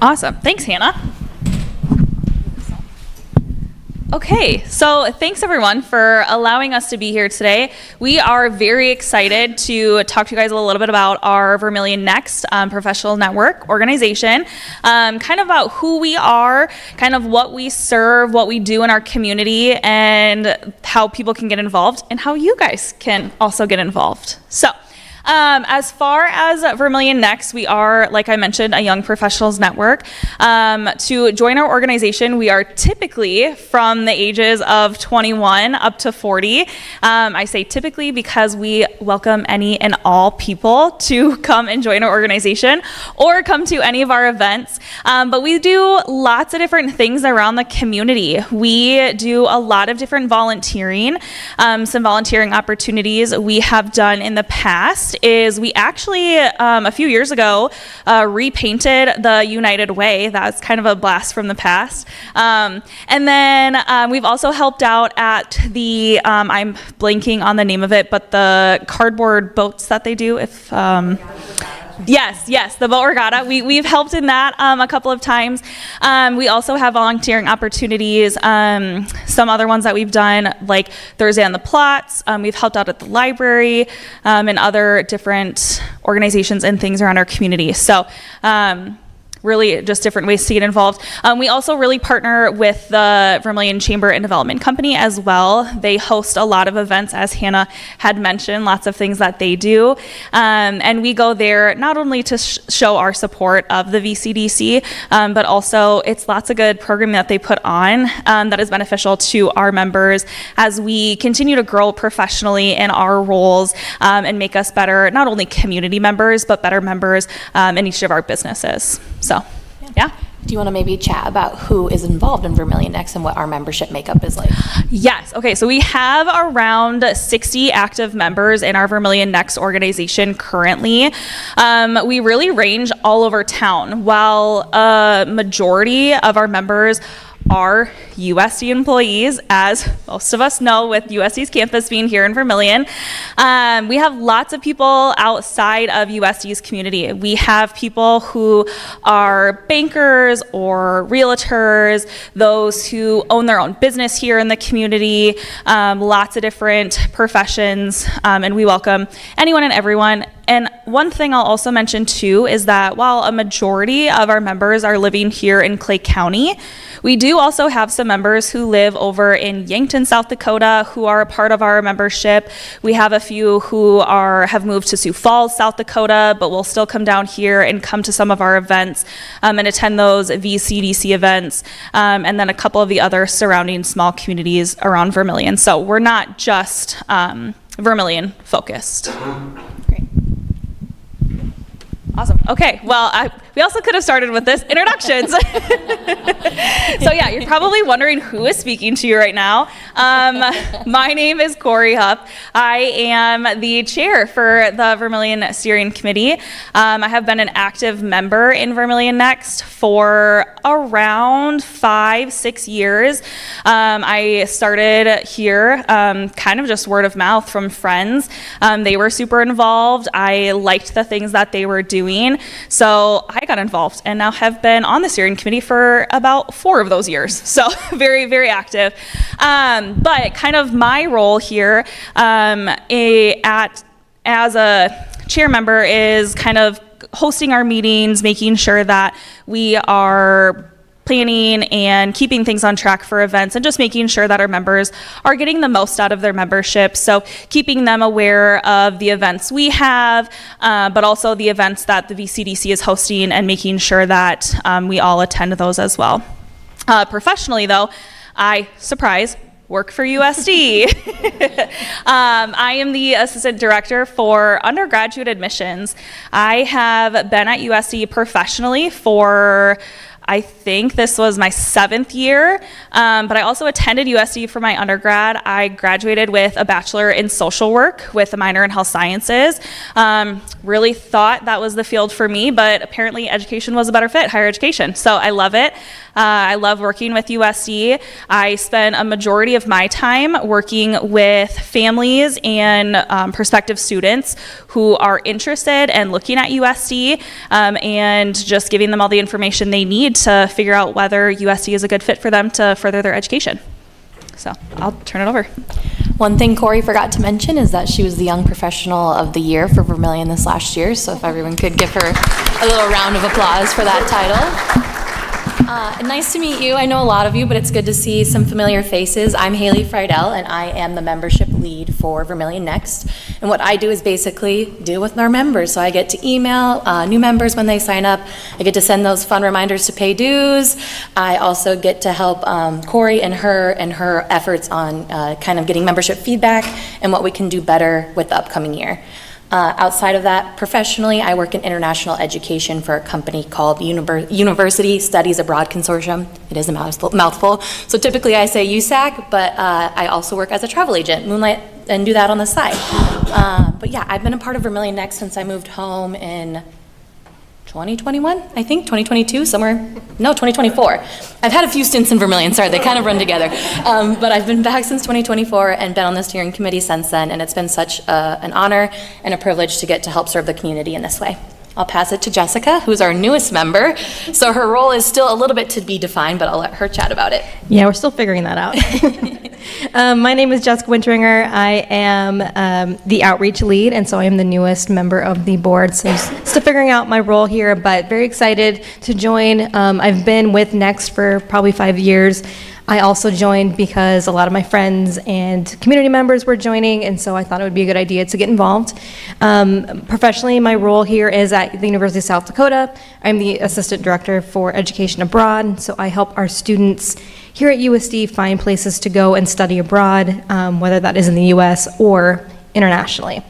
Awesome. Thanks, Hannah. Okay, so thanks everyone for allowing us to be here today. We are very excited to talk to you guys a little bit about our Vermillion Next professional network organization, kind of about who we are, kind of what we serve, what we do in our community, and how people can get involved, and how you guys can also get involved. So, as far as Vermillion Next, we are, like I mentioned, a young professionals network. To join our organization, we are typically from the ages of 21 up to 40. I say typically because we welcome any and all people to come and join our organization or come to any of our events. But we do lots of different things around the community. We do a lot of different volunteering. Some volunteering opportunities we have done in the past is we actually, a few years ago, repainted the United Way. That's kind of a blast from the past. And then we've also helped out at the, I'm blanking on the name of it, but the cardboard boats that they do. If Yes, the boat regatta. We've helped in that a couple of times. We also have volunteering opportunities. Some other ones that we've done, like Thursday on the Plots. We've helped out at the library and other different organizations and things around our community. So really just different ways to get involved. We also really partner with the Vermillion Chamber and Development Company as well. They host a lot of events, as Hannah had mentioned, lots of things that they do. And we go there not only to show our support of the VCDC, but also it's lots of good programming that they put on that is beneficial to our members as we continue to grow professionally in our roles and make us better, not only community members, but better members in each of our businesses. So, yeah. Do you want to maybe chat about who is involved in Vermillion Next and what our membership makeup is like? Yes. Okay. So we have around 60 active members in our Vermillion Next organization currently. We really range all over town. While a majority of our members are USD employees, as most of us know with USD's campus being here in Vermillion. We have lots of people outside of USD's community. We have people who are bankers or realtors, those who own their own business here in the community, lots of different professions, and we welcome anyone and everyone. And one thing I'll also mention too is that while a majority of our members are living here in Clay County, we do also have some members who live over in Yankton, South Dakota, who are a part of our membership. We have a few who have moved to Sioux Falls, South Dakota, but will still come down here and come to some of our events and attend those VCDC events, and then a couple of the other surrounding small communities around Vermillion. So we're not just Vermillion focused. Great. Awesome. Okay. Well, we also could have started with this introductions. So yeah, you're probably wondering who is speaking to you right now. My name is Corey Hupp. I am the chair for the Vermillion Steering Committee. I have been an active member in Vermillion Next for around 5-6 years. I started here kind of just word of mouth from friends. They were super involved. I liked the things that they were doing. So I got involved and now have been on the steering committee for about 4 of those years. So very, very active. But kind of my role here as a chair member is kind of hosting our meetings, making sure that we are planning and keeping things on track for events and just making sure that our members are getting the most out of their membership. So keeping them aware of the events we have, but also the events that the VCDC is hosting and making sure that we all attend those as well. Professionally though, surprise, work for USD. I am the assistant director for undergraduate admissions. I have been at USD professionally for I think this was my 7th year, but I also attended USD for my undergrad. I graduated with a bachelor in social work with a minor in health sciences. Really thought that was the field for me, but apparently education was a better fit, higher education. So I love it. I love working with USD. I spend a majority of my time working with families and prospective students who are interested and looking at USD, and just giving them all the information they need to figure out whether USD is a good fit for them to further their education. So I'll turn it over. One thing Corey forgot to mention is that she was the Young Professional of the Year for Vermillion this last year, so if everyone could give her a little round of applause for that title. Nice to meet you. I know a lot of you, but it's good to see some familiar faces. I'm Haley Friedel, and I am the membership lead for Vermillion Next. And what I do is basically deal with our members. So I get to email new members when they sign up. I get to send those fun reminders to pay dues. I also get to help Corey and her efforts on kind of getting membership feedback and what we can do better with the upcoming year. Outside of that, professionally, I work in international education for a company called University Studies Abroad Consortium. It is a mouthful. So typically I say USAC, but I also work as a travel agent, moonlight, and do that on the side. But yeah, I've been a part of Vermillion Next since I moved home in 2021, I think, 2022, somewhere, no, 2024. I've had a few stints in Vermillion, sorry, they kind of run together. But I've been back since 2024 and been on the steering committee since then, and it's been such an honor and a privilege to get to help serve the community in this way. I'll pass it to Jessica, who's our newest member. So her role is still a little bit to be defined, but I'll let her chat about it. Yeah, we're still figuring that out. My name is Jessica Winteringer. I am the outreach lead, and so I am the newest member of the board. So still figuring out my role here, but very excited to join. I've been with Next for probably 5 years. I also joined because a lot of my friends and community members were joining, and so I thought it would be a good idea to get involved. Professionally, my role here is at the University of South Dakota. I'm the Assistant Director for Education Abroad, so I help our students here at USD find places to go and study abroad, whether that is in the US or internationally.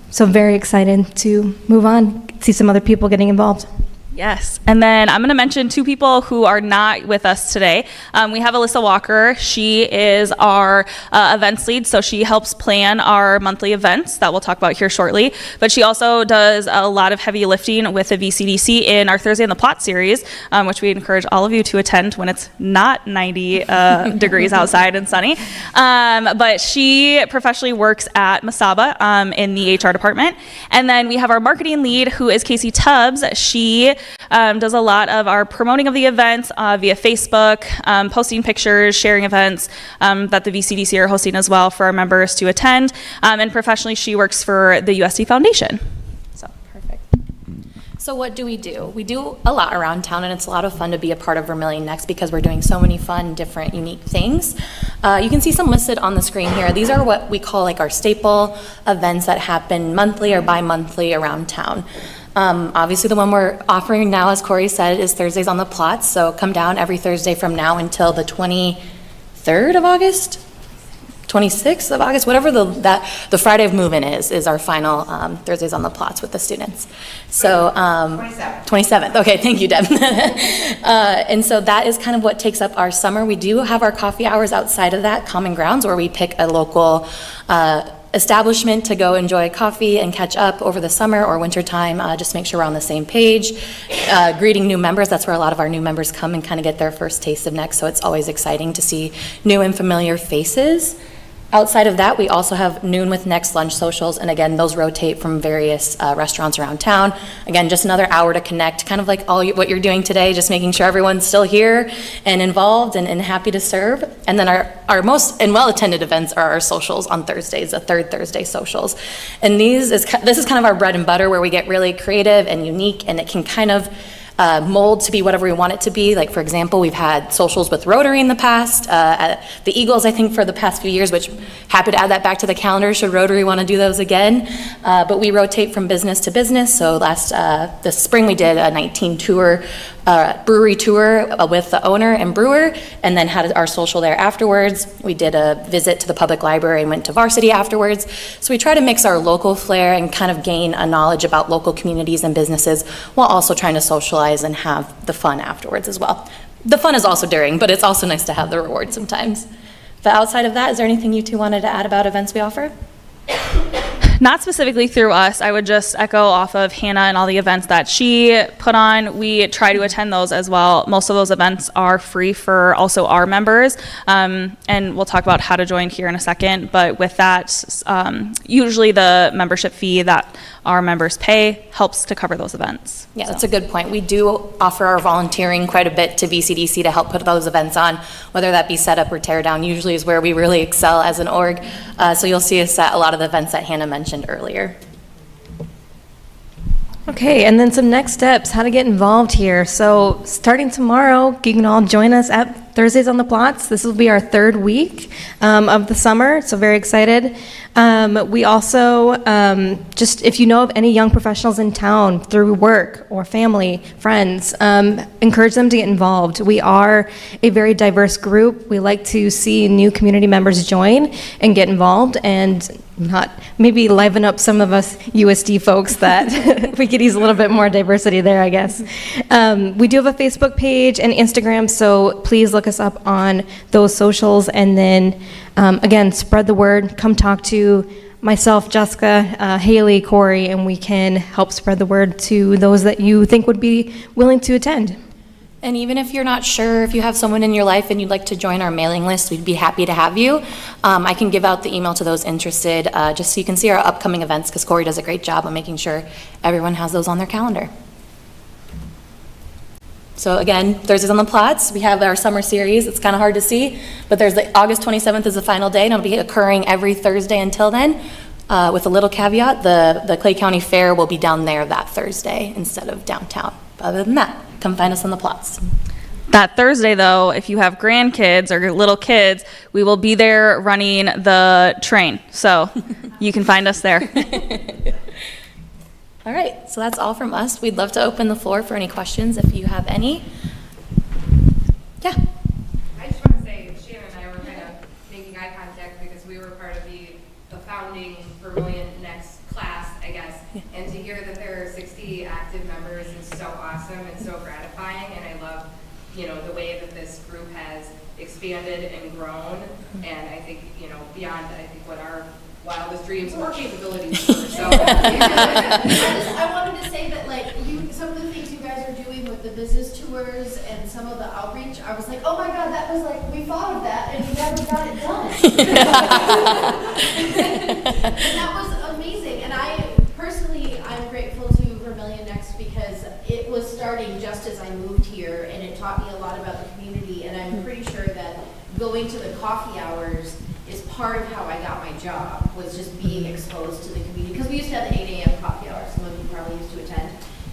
So very excited to move on, see some other people getting involved. Yes, and then I'm going to mention 2 people who are not with us today. We have Alyssa Walker. She is our events lead, so she helps plan our monthly events that we'll talk about here shortly. But she also does a lot of heavy lifting with the VCDC in our Thursday on the Plot series, which we encourage all of you to attend when it's not 90 degrees outside and sunny. But she professionally works at Masaba in the HR department. And then we have our marketing lead, who is Casey Tubbs. She does a lot of our promoting of the events via Facebook, posting pictures, sharing events that the VCDC are hosting as well for our members to attend. And professionally, she works for the USD Foundation. So, perfect. So what do? We do a lot around town, and it's a lot of fun to be a part of Vermillion Next because we're doing so many fun, different, unique things. You can see some listed on the screen here. These are what we call like our staple events that happen monthly or bi-monthly around town. Obviously the one we're offering now, as Corey said, is Thursdays on the Plots. So come down every Thursday from now until the 23rd of August, 26th of August, whatever the Friday of move-in is our final Thursdays on the Plots with the students. So 27th. Okay, thank you, Deb. And so that is kind of what takes up our summer. We do have our coffee hours outside of that, Common Grounds, where we pick a local establishment to go enjoy coffee and catch up over the summer or winter time, just make sure we're on the same page. Greeting new members, that's where a lot of our new members come and kind of get their first taste of Next, so it's always exciting to see new and familiar faces. Outside of that, we also have Noon with Next lunch socials, and again, those rotate from various restaurants around town. Again, just another hour to connect, kind of like what you're doing today, just making sure everyone's still here and involved and happy to serve. And then our most and well-attended events are our socials on Thursdays, the third Thursday socials. And this is kind of our bread and butter, where we get really creative and unique, and it can kind of mold to be whatever we want it to be. Like, for example, we've had socials with Rotary in the past, at the Eagles, I think, for the past few years, which happy to add that back to the calendar should Rotary want to do those again. But we rotate from business to business. So this spring we did a 19 tour brewery tour with the owner and brewer, and then had our social there afterwards. We did a visit to the public library and went to Varsity afterwards. So we try to mix our local flair and kind of gain a knowledge about local communities and businesses while also trying to socialize and have the fun afterwards as well. The fun is also during, but it's also nice to have the reward sometimes. But outside of that, is there anything you two wanted to add about events we offer? Not specifically through us. I would just echo off of Hannah and all the events that she put on. We try to attend those as well. Most of those events are free for also our members. And we'll talk about how to join here in a second. But with that, usually the membership fee that our members pay helps to cover those events. Yeah, that's a good point. We do offer our volunteering quite a bit to VCDC to help put those events on, whether that be setup or tear down, usually is where we really excel as an org. So you'll see us at a lot of the events that Hannah mentioned earlier. Okay, and then some next steps, how to get involved here. So starting tomorrow, you can all join us at Thursdays on the Plots. This will be our third week of the summer, so very excited. We also, just if you know of any young professionals in town through work or family, friends, encourage them to get involved. We are a very diverse group. We like to see new community members join and get involved, and not maybe liven up some of us USD folks that we could use a little bit more diversity there, I guess. We do have a Facebook page and Instagram, so please look us up on those socials, and then again, spread the word. Come talk to myself, Jessica, Haley, Corey, and we can help spread the word to those that you think would be willing to attend. And even if you're not sure, if you have someone in your life and you'd like to join our mailing list, we'd be happy to have you. I can give out the email to those interested, just so you can see our upcoming events, because Corey does a great job of making sure everyone has those on their calendar. So again, Thursdays on the Plots, we have our summer series. It's kind of hard to see, but there's August 27th is the final day, and it'll be occurring every Thursday until then, with a little caveat, the Clay County Fair will be down there that Thursday instead of downtown. Other than that, come find us on the Plots. That Thursday, though, if you have grandkids or little kids, we will be there running the train. So you can find us there. All right, so that's all from us. We'd love to open the floor for any questions if you have any. Yeah. I just want to say, Shannon and I were kind of making eye contact because we were part of the founding Vermillion Next class, I guess. And to hear that there are 60 active members is so awesome and so gratifying. And I love, the way that this group has expanded and grown. And I think, beyond, I think what our wildest dreams or capabilities were. So I wanted to say that, some of the things you guys are doing with the business tours and some of the outreach, I was like, oh my God, that was we thought of that and we never got it done. And that was amazing. And I'm grateful to Vermillion Next because it was starting just as I moved here, and it taught me a lot about the community. And I'm pretty sure that going to the coffee hours is part of how I got my job, was just being exposed to the community. Because we used to have the 8 a.m. coffee hour, some of you probably used to attend.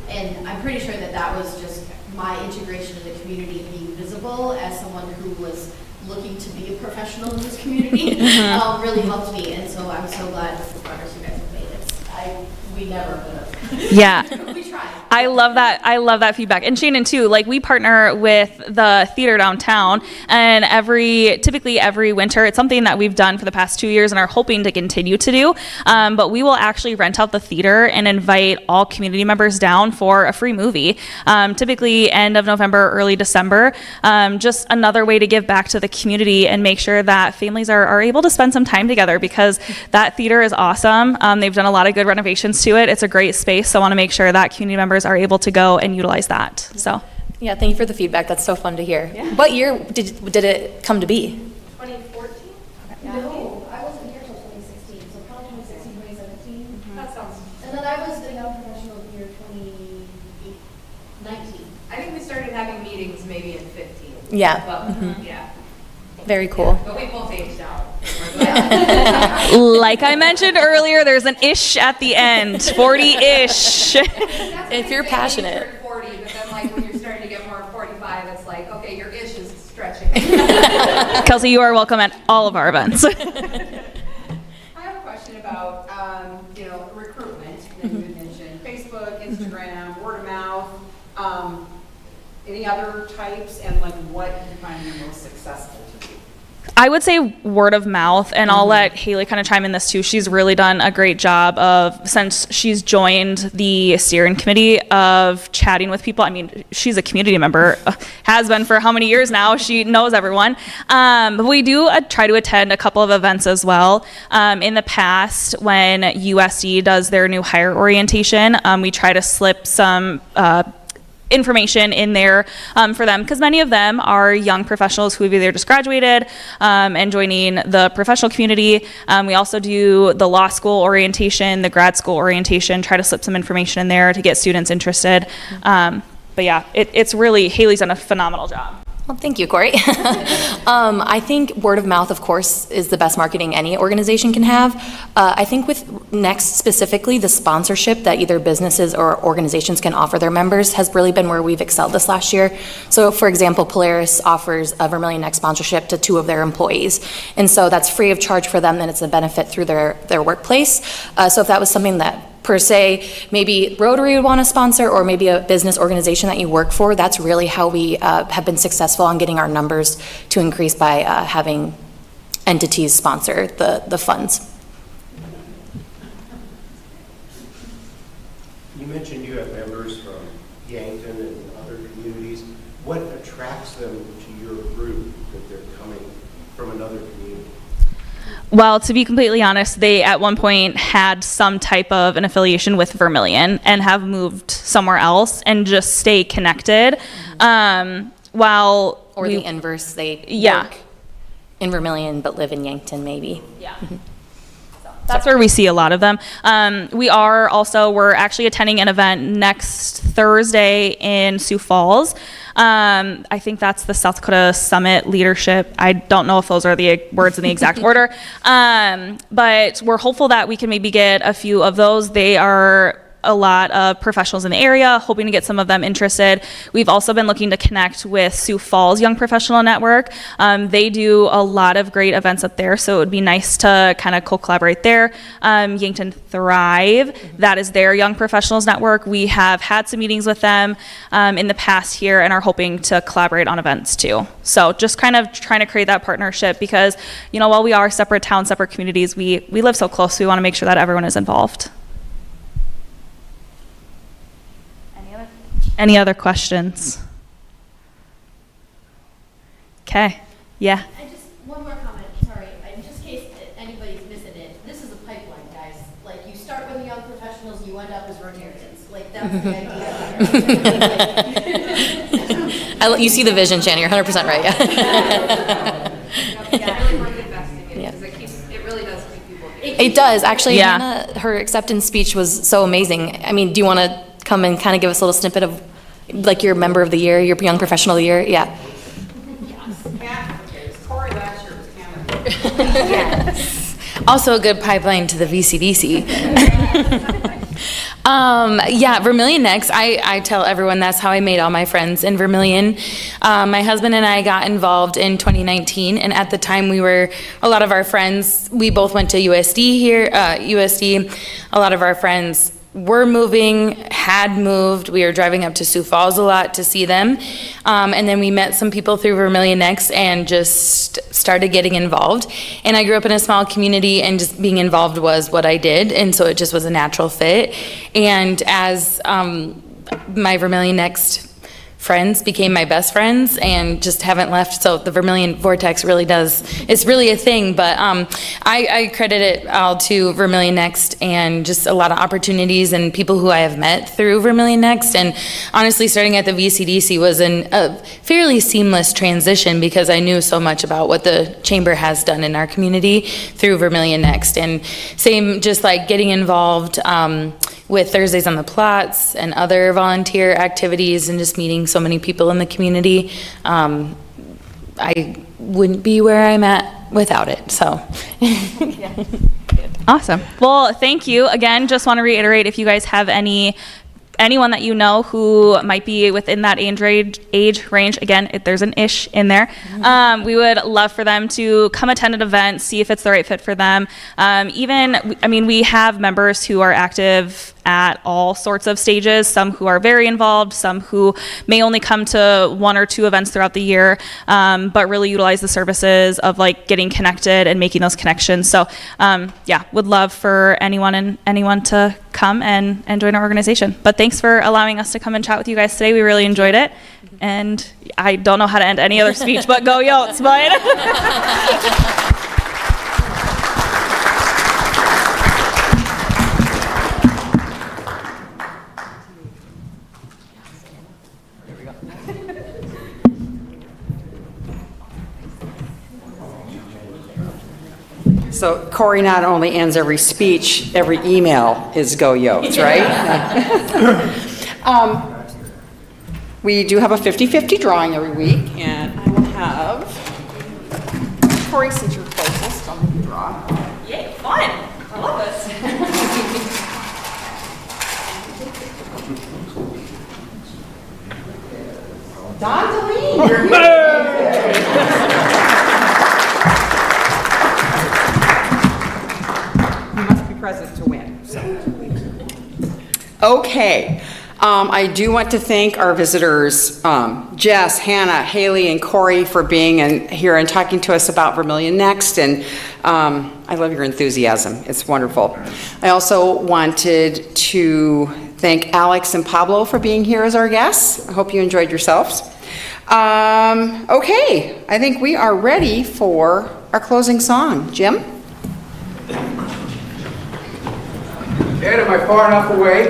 And I'm pretty sure that was just my integration in the community, being visible as someone who was looking to be a professional in this community, really helped me. And so I'm so glad with the progress you guys have made. We never would have. Yeah. We tried. I love that feedback. And Shannon too, we partner with the theater downtown, and typically every winter, it's something that we've done for the past 2 years and are hoping to continue to do. But we will actually rent out the theater and invite all community members down for a free movie. Typically end of November, early December. Just another way to give back to the community and make sure that families are able to spend some time together, because that theater is awesome. They've done a lot of good renovations to it. It's a great space. So I want to make sure that community members are able to go and utilize that. So Yeah, thank you for the feedback. That's so fun to hear. Yeah. What year did it come to be? 2014? No, I wasn't here till 2016, so probably 2016, 2017. That sounds. And then I was the young professional year 2019. I think we started having meetings maybe in 15. Yeah. But, yeah. Very cool. But we both aged out. like I mentioned earlier, there's an ish at the end, 40-ish. If you're passionate. 40, but then when you're starting to get more 45, it's okay, your ish is stretching. Kelsey, you are welcome at all of our events. I have a question about, recruitment that you had mentioned. Facebook, Instagram, word of mouth. any other types, and like what you find the most successful to be? I would say word of mouth, and I'll let Haley kind of chime in this too. She's really done a great job of, since she's joined the steering committee, of chatting with people. I mean, she's a community member, has been for how many years now? She knows everyone. But we do try to attend a couple of events as well. In the past, when USD does their new hire orientation, we try to slip some information in there for them, because many of them are young professionals who have either just graduated and joining the professional community. We also do the law school orientation, the grad school orientation, try to slip some information in there to get students interested. But yeah, it's really, Haley's done a phenomenal job. Well, thank you, Corey. I think word of mouth, of course, is the best marketing any organization can have. I think with Next specifically, the sponsorship that either businesses or organizations can offer their members has really been where we've excelled this last year. So, for example, Polaris offers a Vermillion Next sponsorship to 2 of their employees. And so that's free of charge for them, and it's a benefit through their workplace. So if that was something that per se, maybe Rotary would want to sponsor, or maybe a business organization that you work for, that's really how we have been successful on getting our numbers to increase by having entities sponsor the funds. You mentioned you have members from Yankton and other communities. What attracts them to your group that they're coming from another community? Well, to be completely honest, they at one point had some type of an affiliation with Vermillion and have moved somewhere else and just stay connected. While Or the inverse, they Yeah. work in Vermillion but live in Yankton, maybe. Yeah. That's where we see a lot of them. We're actually attending an event next Thursday in Sioux Falls. I think that's the South Dakota Summit Leadership. I don't know if those are the words in the exact order. But we're hopeful that we can maybe get a few of those. They are a lot of professionals in the area, hoping to get some of them interested. We've also been looking to connect with Sioux Falls Young Professional Network. They do a lot of great events up there, so it would be nice to kind of co-collaborate there. Yankton Thrive, that is their Young Professionals Network. We have had some meetings with them in the past year and are hoping to collaborate on events too. So just kind of trying to create that partnership, because, you know, while we are separate towns, separate communities, we live so close, we want to make sure that everyone is involved. Any other questions? Okay, yeah. One more comment, sorry, in just case anybody's missing it, this is a pipeline, guys. Like, you start with the young professionals, you end up as Rotarians. Like, that's the idea. You see the vision, Shannon, you're 100% right, yeah. Yeah, really worth investing in, because it really does keep people engaged. It does, actually. Yeah. Hannah, her acceptance speech was so amazing. I mean, do you want to come and kind of give us a little snippet of, like, your member of the year, your young professional of the year? Yeah. Corey last year was Canada. Yes. Also a good pipeline to the VCDC. Vermillion Next. I tell everyone that's how I made all my friends in Vermillion. My husband and I got involved in 2019, and at the time a lot of our friends, we both went to USD here, USD. A lot of our friends were moving, had moved. We were driving up to Sioux Falls a lot to see them. And then we met some people through Vermillion Next and just started getting involved. And I grew up in a small community, and just being involved was what I did. And so it just was a natural fit. And as my Vermillion Next friends became my best friends and just haven't left. So the Vermillion Vortex really it's really a thing, but I credit it all to Vermillion Next and just a lot of opportunities and people who I have met through Vermillion Next. And honestly, starting at the VCDC was a fairly seamless transition, because I knew so much about what the chamber has done in our community through Vermillion Next. And same, just like getting involved with Thursdays on the Plots and other volunteer activities, and just meeting so many people in the community. I wouldn't be where I'm at without it, so. Awesome. Well, thank you. Again, just want to reiterate, if you guys have any anyone that you know who might be within that age range, again, there's an ish in there, we would love for them to come attend an event, see if it's the right fit for them. We have members who are active at all sorts of stages, some who are very involved, some who may only come to 1 or 2 events throughout the year, but really utilize the services of like getting connected and making those connections. So would love for anyone to come and join our organization. But thanks for allowing us to come and chat with you guys today. We really enjoyed it. And I don't know how to end any other speech, but go Yotes, but. So Corey not only ends every speech, every email is Go Yotes, right? We do have a 50-50 drawing every week, and I will have Corey, since you're closest, I'll make you draw. Yay, fun. I love this. Don Deline, you're here. You must be present to win. So. Okay. I do want to thank our visitors, Jess, Hannah, Haley, and Corey for being here and talking to us about Vermillion Next. And I love your enthusiasm. It's wonderful. I also wanted to thank Alex and Pablo for being here as our guests. I hope you enjoyed yourselves. Okay, I think we are ready for our closing song. Jim? Ed, am I far enough away?